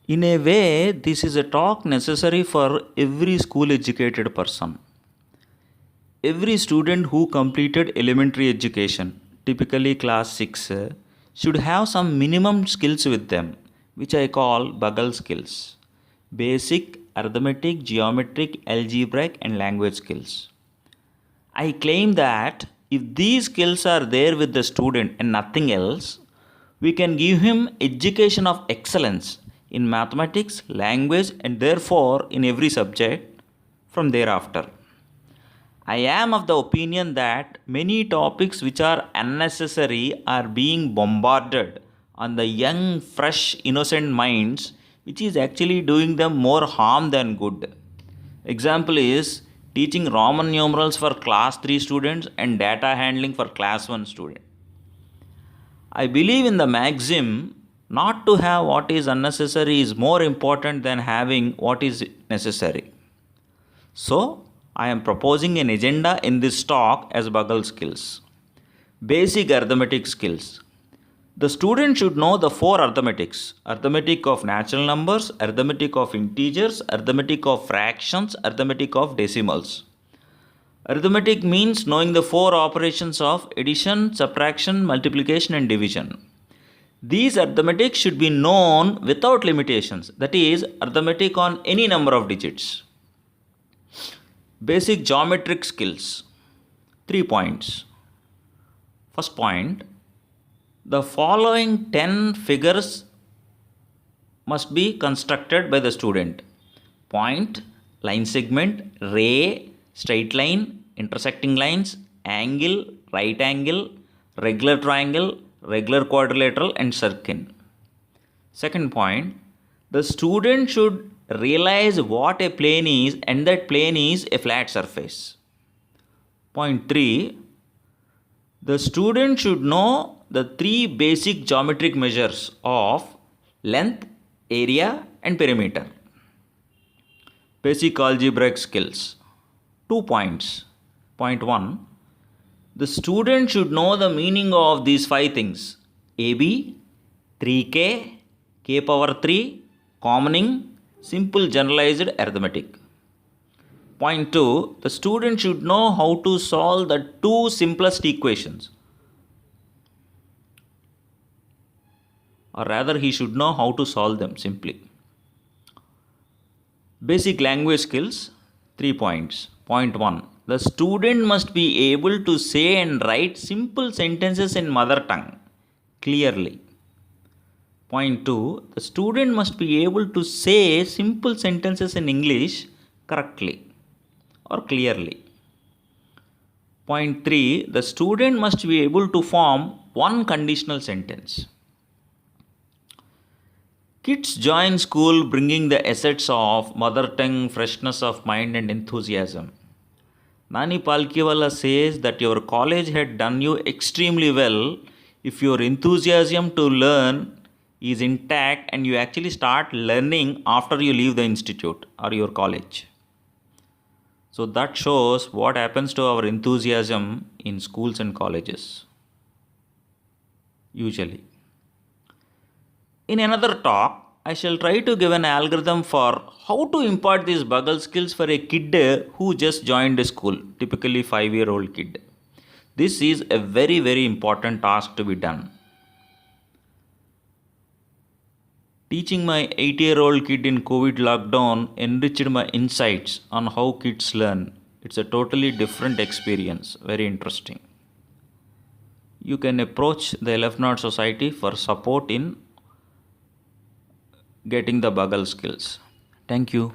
In a way, this is a talk necessary for every school educated person. Every student who completed elementary education, typically class 6, should have some minimum skills with them, which I call Bugle skills: basic, arithmetic, geometric, algebraic, and language skills. I claim that if these skills are there with the student and nothing else, we can give him education of excellence in mathematics, language, and therefore in every subject from thereafter. I am of the opinion that many topics which are unnecessary are being bombarded on the young, fresh, innocent minds, which is actually doing them more harm than good. Example is teaching Roman numerals for class 3 students and data handling for class 1 student. I believe in the maxim not to have what is unnecessary is more important than having what is necessary. So, I am proposing an agenda in this talk as Bugle skills. Basic arithmetic skills. The student should know the four arithmetics: arithmetic of natural numbers, arithmetic of integers, arithmetic of fractions, arithmetic of decimals. Arithmetic means knowing the four operations of addition, subtraction, multiplication, and division. These arithmetic should be known without limitations, that is, arithmetic on any number of digits. Basic geometric skills. 3 points. First point, the following 10 figures must be constructed by the student: point, line segment, ray, straight line, intersecting lines, angle, right angle, regular triangle, regular quadrilateral, and circle. Second point, the student should realize what a plane is and that plane is a flat surface. Point 3, the student should know the three basic geometric measures of length, area, and perimeter. Basic algebraic skills. 2 points. Point 1, the student should know the meaning of these 5 things: AB, 3k, k power 3, commoning, simple generalized arithmetic. Point 2, the student should know how to solve the two simplest equations, or rather he should know how to solve them simply. Basic language skills, 3 points. Point 1, the student must be able to say and write simple sentences in mother tongue clearly. Point 2, the student must be able to say simple sentences in English correctly or clearly. Point 3, the student must be able to form one conditional sentence. Kids join school bringing the assets of mother tongue, freshness of mind, and enthusiasm. Nani Palkiwala says that your college had done you extremely well if your enthusiasm to learn is intact and you actually start learning after you leave the institute or your college. So that shows what happens to our enthusiasm in schools and colleges, usually. In another talk, I shall try to give an algorithm for how to impart these Bugle skills for a kid who just joined a school, typically 5-year-old kid. This is a very, very important task to be done. Teaching my 8-year-old kid in COVID lockdown enriched my insights on how kids learn. It's a totally different experience, very interesting. You can approach the Elefnod Society for support in getting the Bugle skills. Thank you.